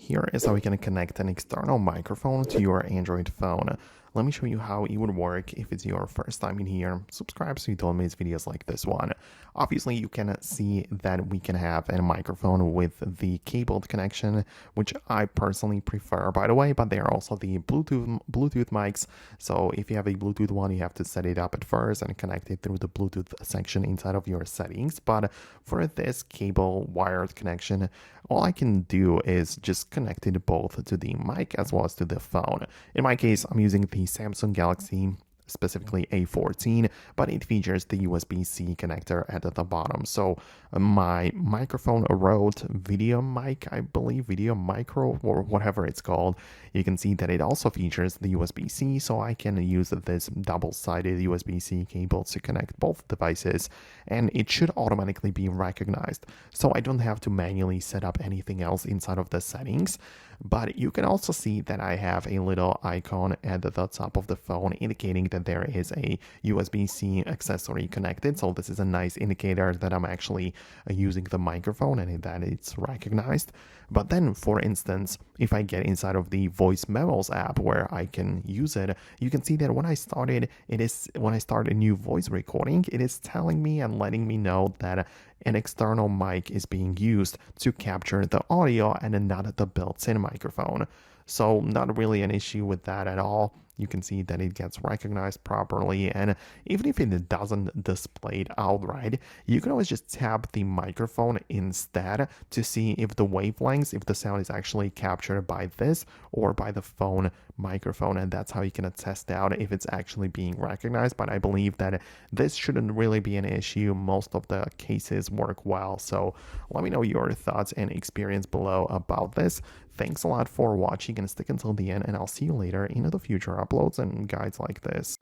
Here is how we can connect an external microphone to your Android phone. Let me show you how it would work if it's your first time in here. Subscribe so you don't miss videos like this one. Obviously, you can see that we can have a microphone with the cabled connection, which I personally prefer, by the way, but there are also the Bluetooth mics. So if you have a Bluetooth one, you have to set it up at first and connect it through the Bluetooth section inside of your settings. But for this cable wired connection, all I can do is just connect it both to the mic as well as to the phone. In my case, I'm using the Samsung Galaxy, specifically A14, but it features the USB-C connector at the bottom. So my microphone Rode video mic, I believe, video micro or whatever it's called, you can see that it also features the USB-C, so I can use this double-sided USB-C cable to connect both devices, and it should automatically be recognized. So I don't have to manually set up anything else inside of the settings. But you can also see that I have a little icon at the top of the phone indicating that there is a USB-C accessory connected. So this is a nice indicator that I'm actually using the microphone and that it's recognized. But then, for instance, if I get inside of the voice memos app where I can use it, you can see that when I start a new voice recording, it is telling me and letting me know that an external mic is being used to capture the audio and not the built-in microphone. So not really an issue with that at all. You can see that it gets recognized properly, and even if it doesn't display it outright, you can always just tap the microphone instead to see if the wavelengths, if the sound is actually captured by this or by the phone microphone, and that's how you can test out if it's actually being recognized. But I believe that this shouldn't really be an issue. Most of the cases work well, so let me know your thoughts and experience below about this. Thanks a lot for watching and stick until the end, and I'll see you later in the future uploads and guides like this.